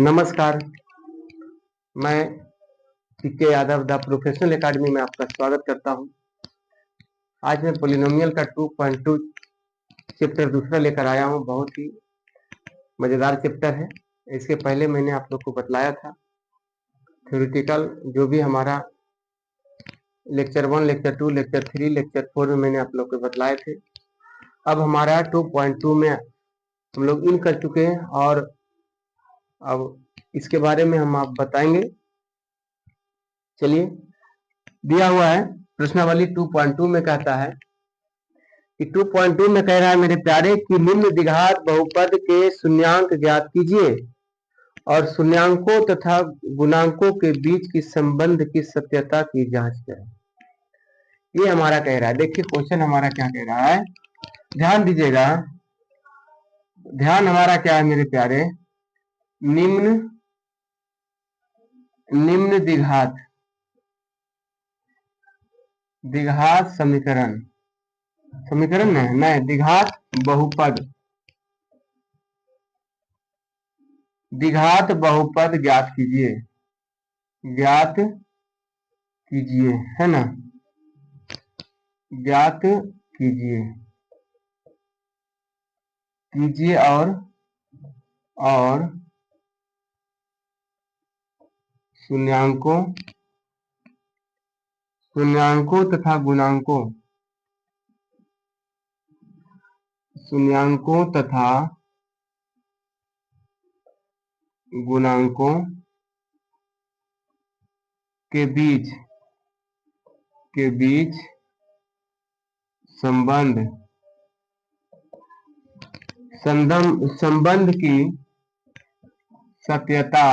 नमस्कार, मैं पीके Yadav the professional academy में आपका स्वागत करता हूं। आज मैं पॉलिनोमियल का 2.2 चैप्टर दूसरा लेकर आया हूं। बहुत ही मजेदार चैप्टर है। इसके पहले मैंने आप लोग को बतलाया था थ्योरेटिकल जो भी हमारा लेक्चर 1, लेक्चर 2, लेक्चर 3, लेक्चर 4 में मैंने आप लोग को बतलाए थे। अब हमारा 2.2 में हम लोग इन कर चुके हैं और अब इसके बारे में हम आप बताएंगे। चलिए, दिया हुआ है प्रश्नावली 2.2 में कहता है कि 2.2 में कह रहा है मेरे प्यारे कि निम्न द्विघात बहुपद के शून्यांक ज्ञात कीजिए और शून्यांकों तथा गुणांकों के बीच की संबंध की सत्यता की जांच करें। ये हमारा कह रहा है। देखिए क्वेश्चन हमारा क्या कह रहा है, ध्यान दीजिएगा। ध्यान हमारा क्या है मेरे प्यारे, निम्न द्विघात समीकरण नहीं, द्विघात बहुपद ज्ञात कीजिए, है ना, ज्ञात कीजिए और शून्यांकों तथा गुणांकों के बीच संबंध की सत्यता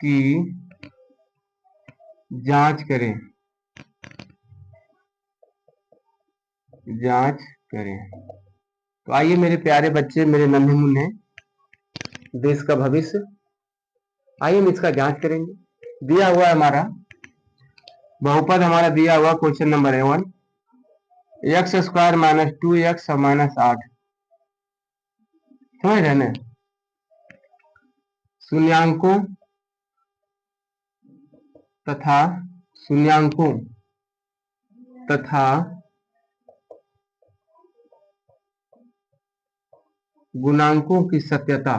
की जांच करें। तो आइए मेरे प्यारे बच्चे, मेरे नन्हे मुन्ने, देश का भविष्य, आइए हम इसका जांच करेंगे। दिया हुआ है हमारा बहुपद, हमारा दिया हुआ question number 1, x square minus 2x और माइनस 8, समझ रहे ना, शून्यांकों तथा गुणांकों की सत्यता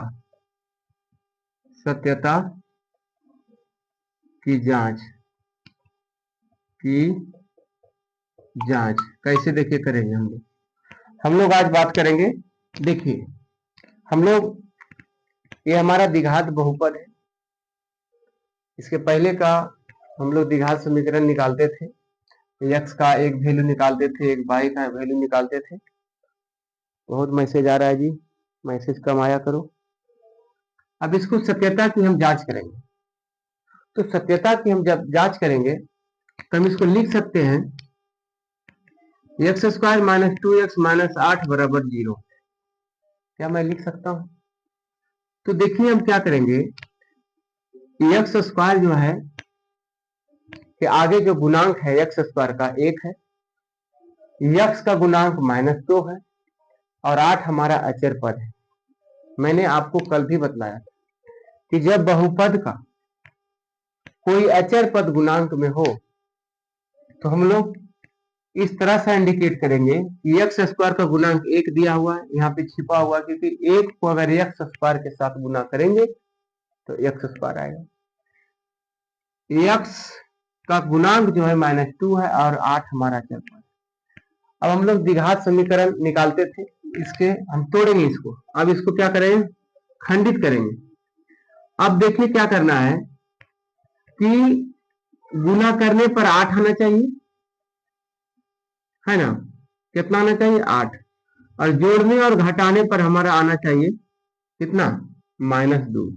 की जांच कैसे देखिए करेंगे हम लोग आज बात करेंगे। देखिए हम लोग, ये हमारा द्विघात बहुपद है। इसके पहले का हम लोग द्विघात समीकरण निकालते थे, x का एक वैल्यू निकालते थे, एक y का वैल्यू निकालते थे। बहुत मैसेज आ रहा है जी, मैसेज कम आया करो। अब इसको सत्यता की हम जांच करेंगे। तो सत्यता की हम जब जांच करेंगे तो हम इसको लिख सकते हैं x square minus 2x minus 8 बराबर 0। क्या मैं लिख सकता हूं? तो देखिए हम क्या करेंगे, x स्क्वायर जो है कि आगे जो गुणांक है x स्क्वायर का 1 है, x का गुणांक माइनस 2 है और 8 हमारा अचर पद है। मैंने आपको कल भी बतलाया कि जब बहुपद का कोई अचर पद गुणांक में हो तो हम लोग इस तरह से इंडिकेट करेंगे कि x स्क्वायर का गुणांक 1 दिया हुआ है, यहाँ पे छिपा हुआ, क्योंकि 1 को अगर x स्क्वायर के साथ गुना करेंगे तो x स्क्वायर आएगा। x का गुणांक जो है माइनस 2 है और 8 हमारा अचर पद। अब हम लोग द्विघात समीकरण निकालते थे, इसके हम तोड़ेंगे इसको। अब इसको क्या करेंगे, खंडित करेंगे। अब देखिए क्या करना है कि गुना करने पर 8 आना चाहिए, है ना, कितना आना चाहिए, 8, और जोड़ने और घटाने पर हमारा आना चाहिए कितना, माइनस 2।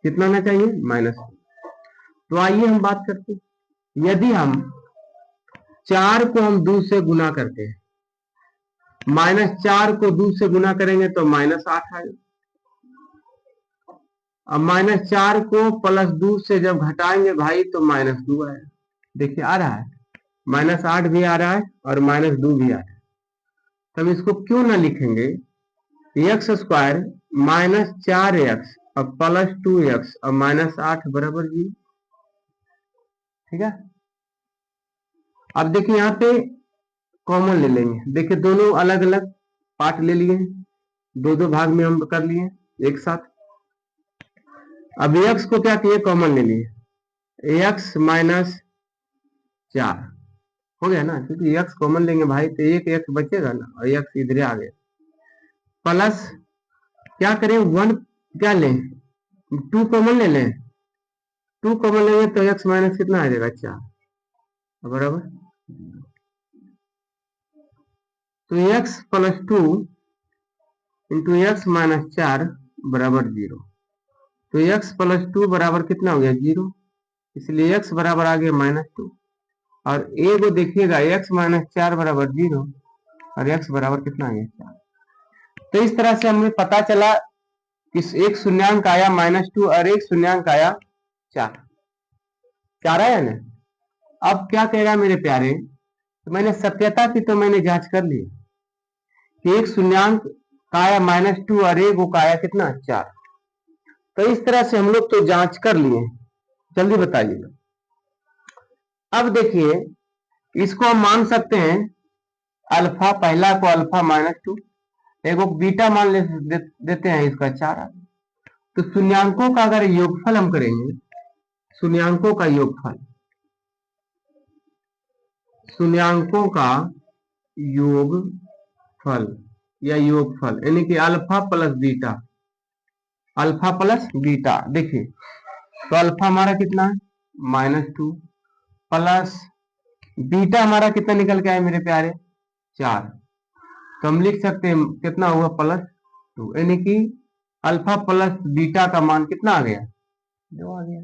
कितना आना चाहिए, माइनस 2। तो आइए हम बात करते हैं, यदि हम 4 को हम 2 से गुना करते हैं, माइनस 4 को 2 से गुना करेंगे तो माइनस 8 आएगा। अब माइनस 4 को प्लस 2 से जब घटाएंगे भाई तो माइनस 2 आएगा। देखिए आ रहा है, माइनस 8 भी आ रहा है और माइनस 2 भी आ रहा है। तब इसको क्यों ना लिखेंगे एक्स स्क्वायर माइनस 4x और प्लस 2x और माइनस 8 बराबर 0। ठीक है, अब देखिए यहाँ पे कॉमन ले लेंगे। देखिए दोनों अलग अलग पार्ट ले लिए, दो दो भाग में हम कर लिए एक साथ। अब x को क्या किए, कॉमन ले लिए, x माइनस 4 हो गया ना, क्योंकि x कॉमन लेंगे भाई तो एक x बचेगा ना, और x इधर आ गया। प्लस क्या करें, 1 क्या लें, 2 कॉमन ले लें, 2 कॉमन लेंगे तो x माइनस कितना आ जाएगा, 4 बराबर। तो x plus 2 into x minus 4 बराबर 0। तो x प्लस 2 बराबर कितना हो गया, 0, इसलिए x बराबर आ गया -2। और a को देखिएगा, x माइनस 4 बराबर 0 और x बराबर कितना आ गया, 4। तो इस तरह से हमें पता चला कि एक शून्यांक आया -2 और एक शून्यांक आया 4 आया ना। अब क्या कहेगा मेरे प्यारे, तो मैंने सत्यता की तो मैंने जांच कर ली कि एक शून्यांक का आया -2 और एक का आया कितना, 4। तो इस तरह से हम लोग तो जांच कर लिए। जल्दी बताइएगा। अब देखिए इसको हम मान सकते हैं अल्फा, पहला को अल्फा -2, एक को बीटा मान देते हैं, इसका 4। तो शून्यांकों का अगर योगफल हम करेंगे, शून्यांकों का योगफल, शून्यांकों का योगफल या योगफल यानी कि alpha plus beta, alpha plus beta. देखिए तो अल्फा हमारा कितना है, -2 प्लस बीटा हमारा कितना निकल के आया मेरे प्यारे, 4। तो हम लिख सकते हैं कितना हुआ, +2, यानी कि अल्फा प्लस बीटा का मान कितना आ गया, 2 आ गया।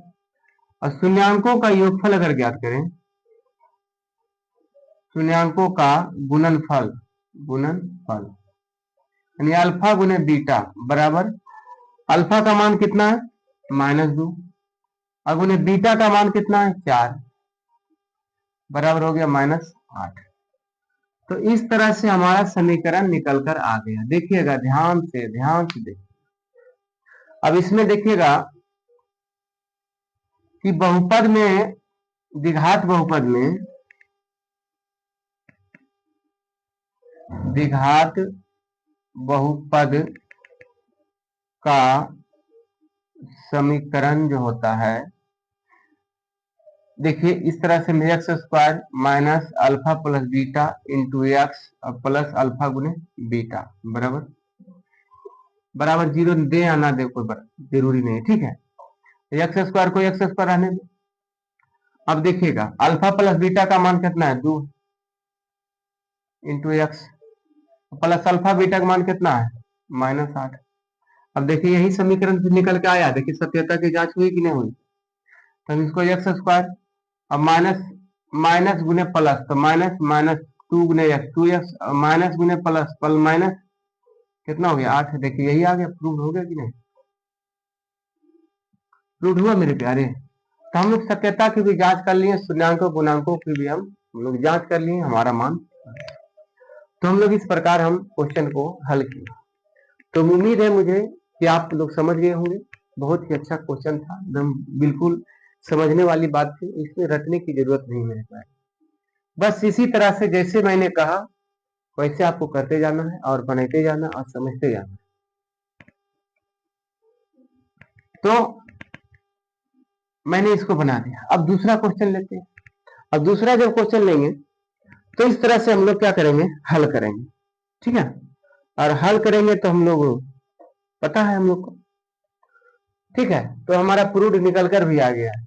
और शून्यांकों का योगफल अगर ज्ञात करें, शून्यांकों का गुणनफल, गुणनफल यानी अल्फा गुने बीटा बराबर, अल्फा का मान कितना है, -2 और गुने बीटा का मान कितना है, 4 बराबर हो गया -8। तो इस तरह से हमारा समीकरण निकल कर आ गया। देखिएगा ध्यान से देखिए। अब इसमें देखिएगा कि बहुपद में, द्विघात बहुपद में, द्विघात बहुपद का समीकरण जो होता है, देखिए इस तरह से x square minus alpha plus beta into x plus alpha गुने बीटा बराबर 0 दे या ना दे कोई जरूरी नहीं है। ठीक है, एक्स स्क्वायर को एक्स स्क्वायर रहने दे। अब देखिएगा अल्फा प्लस बीटा का मान कितना है, 2 into x plus alpha beta का मान कितना है, -8। अब देखिए यही समीकरण से निकल के आया। देखिए सत्यता की जांच हुई कि नहीं हुई। तो हम इसको एक्स स्क्वायर, अब माइनस गुने प्लस, तो -2 गुने एक्स, 2x माइनस गुने प्लस माइनस कितना हो गया, 8। देखिए यही आ गया, प्रूव हो गया कि नहीं, प्रूव हुआ मेरे प्यारे। तो हम लोग सत्यता की भी जांच कर लिए, शून्यांकों गुणांकों की भी हम लोग जांच कर लिए, हमारा मान। तो हम लोग इस प्रकार हम क्वेश्चन को हल किए। तो उम्मीद है मुझे कि आप लोग समझ गए होंगे। बहुत ही अच्छा क्वेश्चन था, एकदम बिल्कुल समझने वाली बात थी, इसमें रटने की जरूरत नहीं है। बस इसी तरह से जैसे मैंने कहा वैसे आपको करते जाना है और बनाते जाना और समझते जाना। तो मैंने इसको बना दिया। अब दूसरा क्वेश्चन लेते हैं। अब दूसरा जब क्वेश्चन लेंगे तो इस तरह से हम लोग क्या करेंगे, हल करेंगे। ठीक है, और हल करेंगे तो हम लोग पता है हम लोग को। ठीक है, तो हमारा प्रूफ निकल कर भी आ गया है।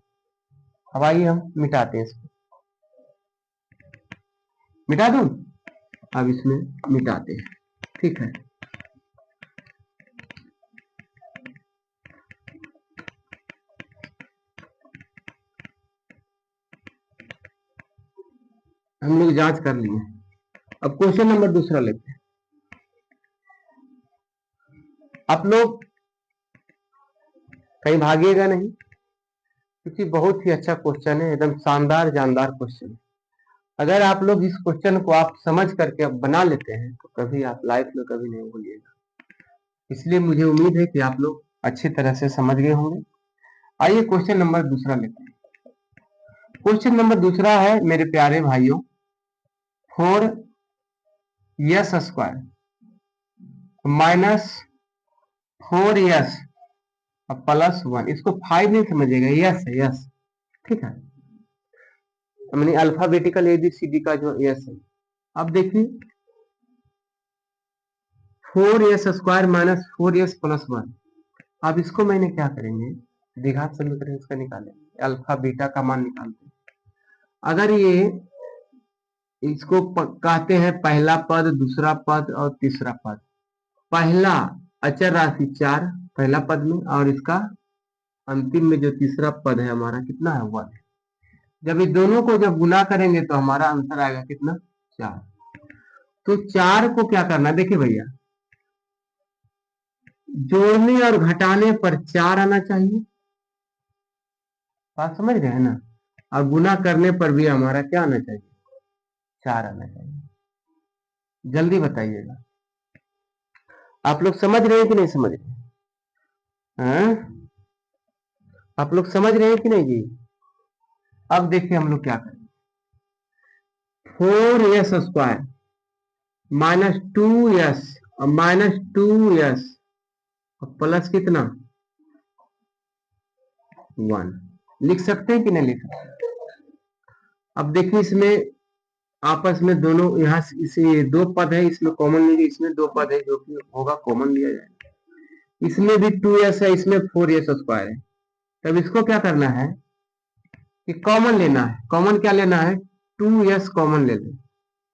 अब आइए हम मिटाते हैं इसको, मिटा दूं। अब इसमें मिटाते हैं। ठीक है, हम लोग जांच कर लिए। अब क्वेश्चन नंबर दूसरा लेते हैं। आप लोग कहीं भागिएगा नहीं, क्योंकि बहुत ही अच्छा क्वेश्चन है, एकदम शानदार जानदार क्वेश्चन है। अगर आप लोग इस क्वेश्चन को आप समझ करके अब बना लेते हैं तो कभी आप लाइफ में कभी नहीं भूलिएगा। इसलिए मुझे उम्मीद है कि आप लोग अच्छी तरह से समझ गए होंगे। आइए क्वेश्चन नंबर दूसरा लेते हैं। क्वेश्चन नंबर दूसरा है मेरे प्यारे भाइयों, 4s² माइनस 4s +1, इसको 5 नहीं समझिएगा, यस है, यस, ठीक है, मैंने अल्फाबेटिकल ABCD का जो यस है। अब देखिए 4s² माइनस 4s +1, अब इसको मैंने क्या करेंगे, द्विघात समीकरण इसका निकालेंगे, अल्फा बीटा का मान निकालते हैं। अगर ये इसको कहते हैं पहला पद, दूसरा पद और तीसरा पद। पहला अचर राशि 4 पहला पद में, और इसका अंतिम में जो तीसरा पद है हमारा कितना है 1। जब ये दोनों को जब गुना करेंगे तो हमारा आंसर आएगा कितना 4। तो 4 को क्या करना, देखिए भैया, जोड़ने और घटाने पर 4 आना चाहिए, बात समझ रहे हैं ना, और गुना करने पर भी हमारा क्या आना चाहिए, 4 आना चाहिए। जल्दी बताइएगा, आप लोग समझ रहे हैं कि नहीं समझ रहे हैं? आप लोग समझ रहे हैं कि नहीं जी? अब देखिए हम लोग क्या करें, 4s² माइनस 2s और माइनस 2s प्लस कितना 1, लिख सकते हैं कि नहीं लिख सकते? अब देखिए इसमें आपस में दोनों, यहाँ इसे 2 पद है, इसमें कॉमन लीजिए, इसमें 2 पद है जो कि होगा कॉमन लिया जाएगा। इसमें भी 2s है, इसमें 4s² है। तब इसको क्या करना है कि कॉमन लेना है। कॉमन क्या लेना है, 2s कॉमन ले लें,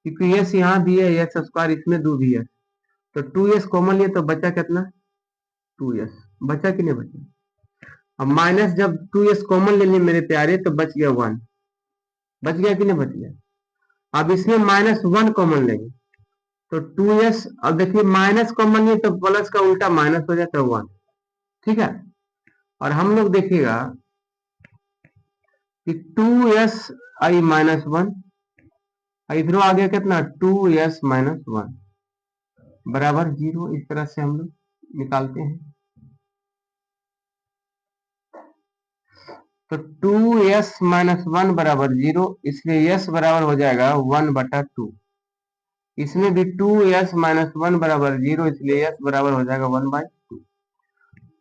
क्योंकि s यहाँ भी है, s² इसमें 2 भी है, तो 2s कॉमन लिए तो बचा कितना 2s, बचा कि नहीं बचा। अब माइनस जब 2s कॉमन ले लिए मेरे प्यारे तो बच गया 1, बच गया कि नहीं बच गया। अब इसमें -1 कॉमन लेंगे तो 2s, अब देखिए माइनस कॉमन लिए तो प्लस का उल्टा माइनस हो जाता है 1, ठीक है। और हम लोग देखिएगा कि 2s आई -1, इधर आ गया कितना 2s - 1 बराबर 0। इस तरह से हम लोग निकालते हैं। तो 2s - 1 बराबर 0, इसलिए s बराबर हो जाएगा 1/2। इसमें भी 2s - 1 बराबर 0, इसलिए s बराबर हो जाएगा 1/2।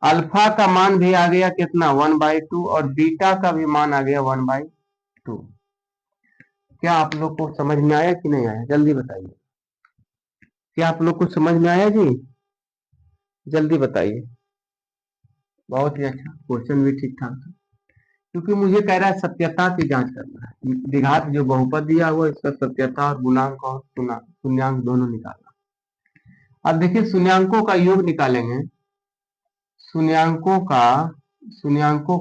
अल्फा का मान भी आ गया कितना 1/2, और बीटा का भी मान आ गया 1/2। क्या आप लोग को समझ में आया कि नहीं आया, जल्दी बताइए। क्या आप लोग को समझ में आया जी, जल्दी बताइए। बहुत ही अच्छा, क्वेश्चन भी ठीक ठाक था, क्योंकि मुझे कह रहा है सत्यता की जांच करना है। द्विघात जो बहुपद दिया हुआ इसका सत्यता और गुणांक और शून्यांक दोनों निकालना। अब देखिए शून्यांकों का योग निकालेंगे, शून्यांकों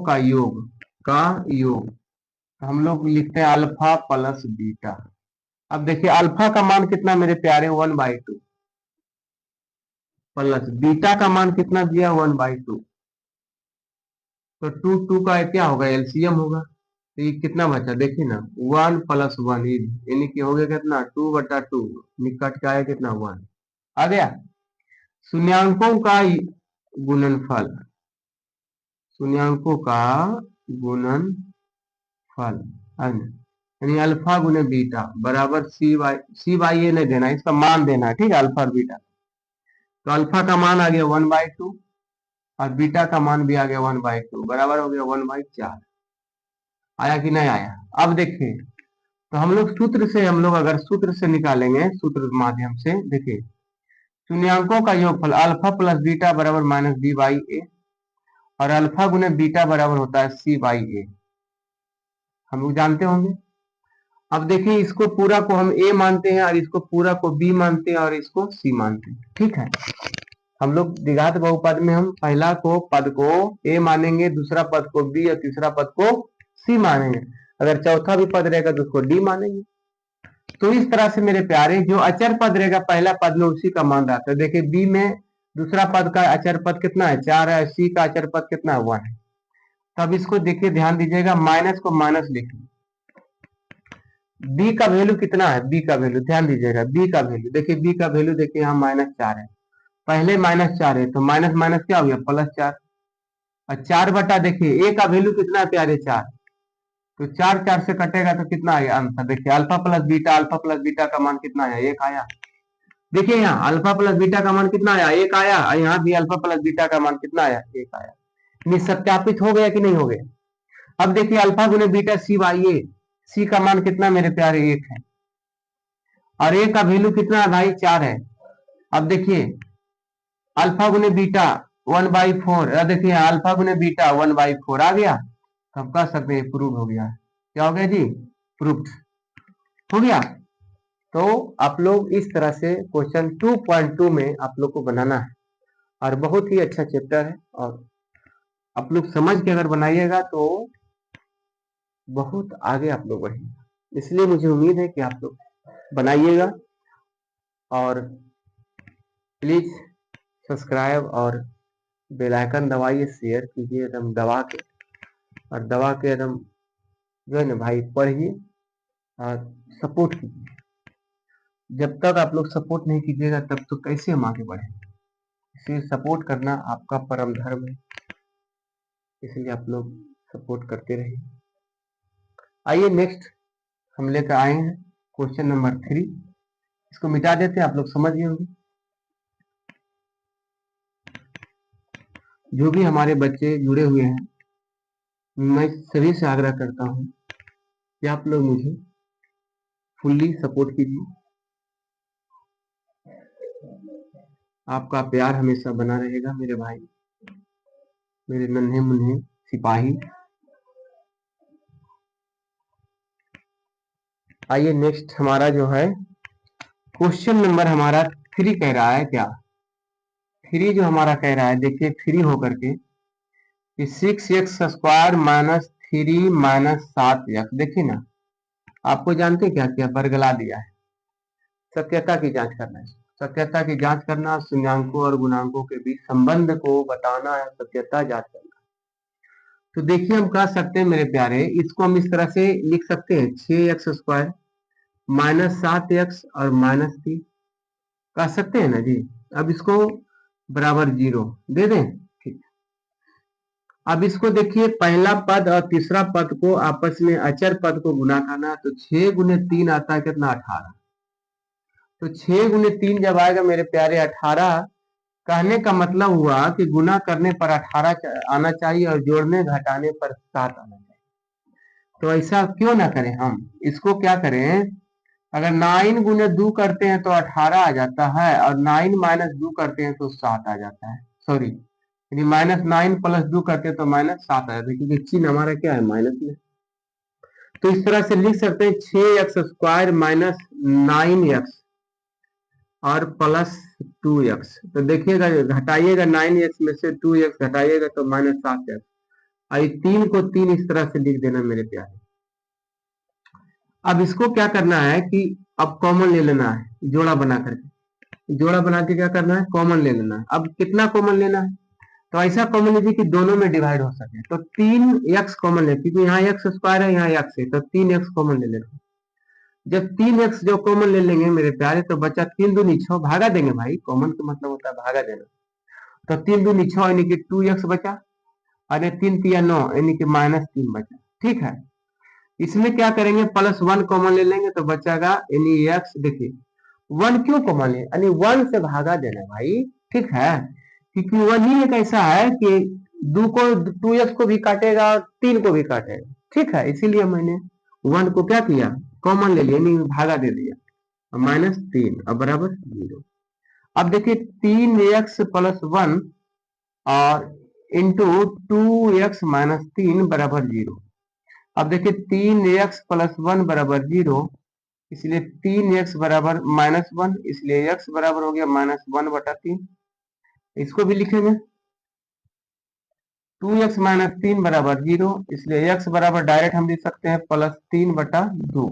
का योग हम लोग लिखते हैं अल्फा प्लस बीटा। अब देखिए अल्फा का मान कितना मेरे प्यारे 1/2, प्लस बीटा का मान कितना दिया 1/2, तो 2 का क्या होगा एलसीएम होगा। तो ये कितना बचा देखिए ना 1 + 1, यानी कि हो गया कितना 2/2, निकट का है कितना 1 आ गया। शून्यांकों का गुणनफल, शून्यांकों का गुणनफल यानी अल्फा गुने बीटा बराबर सी बाई ए नहीं देना, इसका मान देना है, ठीक है, अल्फा और बीटा। तो अल्फा का मान आ गया 1/2 और बीटा का मान भी आ गया 1/2, बराबर हो गया 1/4। आया कि नहीं आया। अब देखिए तो हम लोग अगर सूत्र से निकालेंगे, सूत्र माध्यम से देखिए शून्यांकों का योगफल अल्फा प्लस बीटा बराबर -b/a, और अल्फा गुने बीटा बराबर होता है c/a, हम लोग जानते होंगे। अब देखिए इसको पूरा को हम a मानते हैं और इसको पूरा को b मानते हैं और इसको c मानते हैं, ठीक है। हम लोग द्विघात बहुपद में हम पहला को पद को a मानेंगे, दूसरा पद को b और तीसरा पद को c मानेंगे। अगर चौथा भी पद रहेगा तो उसको d मानेंगे। तो इस तरह से मेरे प्यारे जो अचर पद रहेगा पहला पद में उसी का मान रहता है। देखिए बी में दूसरा पद का अचर पद कितना है 4 है, सी का अचर पद कितना है 1 है। तब इसको देखिए ध्यान दीजिएगा, माइनस को माइनस लिखिए। बी का वैल्यू कितना है, बी का वैल्यू ध्यान दीजिएगा, बी का वैल्यू देखिए, बी का वैल्यू देखिए यहाँ -4 है, पहले -4 है तो माइनस माइनस क्या हो गया +4। और 4 बटा देखिए ए का वैल्यू कितना है प्यारे 4, तो 4 से कटेगा तो कितना आएगा आंसर। देखिए अल्फा प्लस बीटा का मान कितना आया 1 आया। देखिए यहाँ अल्फा प्लस बीटा का मान कितना आया 1 आया, और यहाँ भी अल्फा प्लस बीटा का मान कितना आया 1 आया। सत्यापित हो गया कि नहीं हो गया। अब देखिए अल्फा गुने बीटा सी बाई ए, सी का मान कितना मेरे प्यारे 1 है, और ए का वैल्यू कितना है भाई 4 है। अब देखिए अल्फा गुने बीटा 1/4, देखिए अल्फा गुने बीटा 1/4 आ गया, तो हम कह सकते हैं प्रूव हो गया। क्या हो गया जी, प्रूव्ड हो गया। तो आप लोग इस तरह से क्वेश्चन 2.2 में आप लोग को बनाना है, और बहुत ही अच्छा चैप्टर है, और आप लोग समझ के अगर बनाइएगा तो बहुत आगे आप लोग बढ़ेंगे। इसलिए मुझे उम्मीद है कि आप लोग बनाइएगा, और प्लीज सब्सक्राइब और बेल आइकन दबाइए, शेयर कीजिए एकदम दबा के, और दबा के एकदम जो है ना भाई पढ़िए और सपोर्ट कीजिए। जब तक आप लोग सपोर्ट नहीं कीजिएगा तब तो कैसे हम आगे बढ़ेंगे। इसलिए सपोर्ट करना आपका परम धर्म है, इसलिए आप लोग सपोर्ट करते रहिए। आइए नेक्स्ट हम लेकर आए हैं क्वेश्चन नंबर 3, इसको मिटा देते हैं, आप लोग समझ गए होंगे। जो भी हमारे बच्चे जुड़े हुए हैं, मैं सभी से आग्रह करता हूं कि आप लोग मुझे फुल्ली सपोर्ट कीजिए। आपका प्यार हमेशा बना रहेगा मेरे भाई, मेरे नन्हे मुन्ने सिपाही। आइए नेक्स्ट हमारा जो है क्वेश्चन नंबर हमारा 3 कह रहा है, क्या 3 जो हमारा कह रहा है, देखिए 3 होकर के 6x² माइनस 3 माइनस 7x। देखिए ना, आपको जानते हैं क्या क्या बरगला दिया है। सत्यता की जांच करना है, सत्यता की जांच करना, शून्यांकों और गुणांकों के बीच संबंध को बताना है, सत्यता जांच करना। तो देखिए हम कह सकते हैं मेरे प्यारे, इसको हम इस तरह से लिख सकते हैं 6x² माइनस 7x और माइनस 3 कह सकते हैं ना जी। अब इसको बराबर 0 दे दें, ठीक। अब इसको देखिए पहला पद और तीसरा पद को आपस में अचर पद को गुना करना, तो 6 गुने 3 आता है कितना 18। तो 6 गुने 3 जब आएगा मेरे प्यारे 18, कहने का मतलब हुआ कि गुना करने पर 18 आना चाहिए और जोड़ने घटाने पर 7 आना चाहिए। तो ऐसा क्यों ना करें, हम इसको क्या करें, अगर 9 गुने 2 करते हैं तो 18 आ जाता है, और 9 माइनस 2 करते हैं तो 7 आ जाता है। सॉरी, यानी -9 प्लस 2 करते हैं तो -7 आ जाता है, क्योंकि चिन्ह हमारा क्या है माइनस में। तो इस तरह से लिख सकते हैं 6x² माइनस 9x और प्लस 2x। तो देखिएगा घटाइएगा 9x में से 2x घटाइएगा तो -7x। और 3 को 3 इस तरह से लिख देना मेरे प्यारे। अब इसको क्या करना है कि अब कॉमन ले लेना है, जोड़ा बना करके, जोड़ा बना के क्या करना है कॉमन ले लेना है। अब कितना कॉमन लेना है, तो ऐसा कॉमन लीजिए कि दोनों में डिवाइड हो सके। तो 3x कॉमन ले, क्योंकि यहाँ x² है यहाँ x है, तो 3x कॉमन ले लेना। जब 3x जो कॉमन ले लेंगे मेरे प्यारे, तो बचा 3 दूनी 6, भागा देंगे भाई, कॉमन का मतलब होता है भागा देना। तो 3 दूनी 6 यानी कि 2x बचा, अरे 3 तिया 9 यानी कि -3 बचा। ठीक है, इसमें क्या करेंगे +1 कॉमन ले लेंगे तो बचेगा यानी x। देखिए 1 क्यों कॉमन ले, यानी 1 से भागा देना भाई, ठीक है, क्योंकि 1 ही एक ऐसा है कि 2x को भी काटेगा और 3 को भी काटेगा। ठीक है, इसीलिए मैंने 1 को क्या किया कॉमन ले लिया, यानी भागा दे दिया, -3 और बराबर 0। अब देखिए 3x + 1 और इंटू 2x - 3 बराबर 0। अब देखिए 3x + 1 बराबर 0, इसलिए 3x बराबर -1, इसलिए x बराबर हो गया -1/3। इसको भी लिखेंगे 2x - 3 बराबर 0, इसलिए x बराबर डायरेक्ट हम लिख सकते हैं +3/2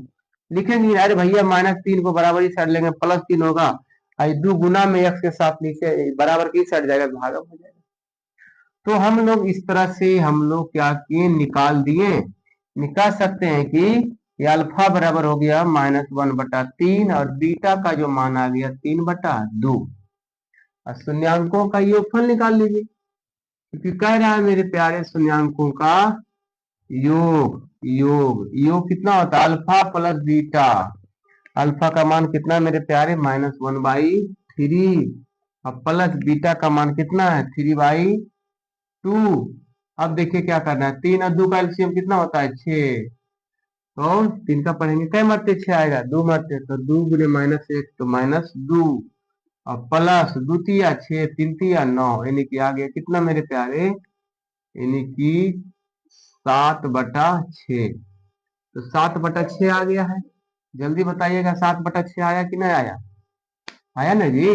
लिखेंगे। अरे भैया -3 को बराबर ही साइड लेंगे, +3 होगा, 2 गुना में x के साथ नीचे बराबर की साइड जाएगा, भागा हो जाएगा। तो हम लोग इस तरह से हम लोग क्या किए निकाल दिए, निकाल सकते हैं कि ये अल्फा बराबर हो गया -1/3 और बीटा का जो मान आ गया 3/2। और शून्यांकों का योगफल निकाल लीजिए, क्योंकि कह रहा है मेरे प्यारे शून्यांकों का योग। योग योग कितना होता है? Alpha plus beta. अल्फा का मान कितना मेरे प्यारे? -1/3। अब प्लस बीटा का मान कितना है? 3/2। अब देखिए क्या करना है, 3 और 2 का एलसीएम कितना होता है? 6। तो 3 का पढ़ेंगे, कई मरते 6 आएगा? 2 मरते, तो 2 गुने -1 तो -2, और प्लस 2 तिया 6, 3 तिया 9, यानी कि आ गया कितना मेरे प्यारे? यानी कि 7/6। तो 7/6 आ गया है। जल्दी बताइएगा 7/6 आया कि नहीं आया? आया ना जी?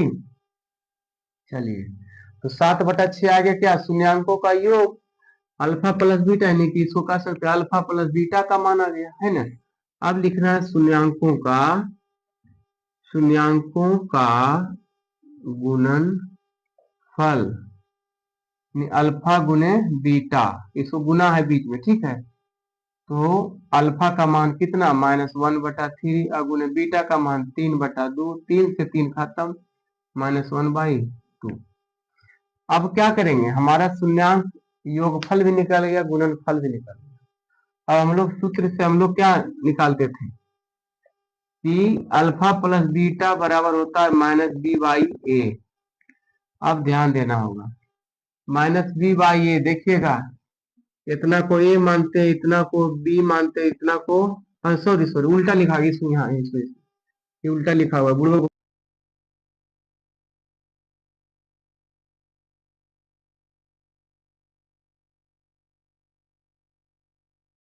चलिए, तो 7/6 आ गया क्या? शून्यांकों का योग अल्फा प्लस बीटा, यानी कि इसको कह सकते हैं अल्फा प्लस बीटा का मान आ गया है ना। अब लिखना है शून्यांकों का गुणनफल, अल्फा गुने बीटा, इसको गुना है बीच में, ठीक है। तो अल्फा का मान कितना? -1/3, और गुने बीटा का मान 3/2, 3 से 3 खत्म, -1/2। अब क्या करेंगे, हमारा शून्यांक योगफल भी निकल गया, गुणनफल भी निकल गया। अब हम लोग सूत्र से हम लोग क्या निकालते थे कि अल्फा प्लस बीटा बराबर होता है -b/a। अब ध्यान देना होगा, -b/a, देखिएगा इतना को a मानते हैं, इतना को b मानते हैं, इतना को, सॉरी सॉरी उल्टा लिखा, इसमें यहाँ ये उल्टा लिखा हुआ है, बुढ़वा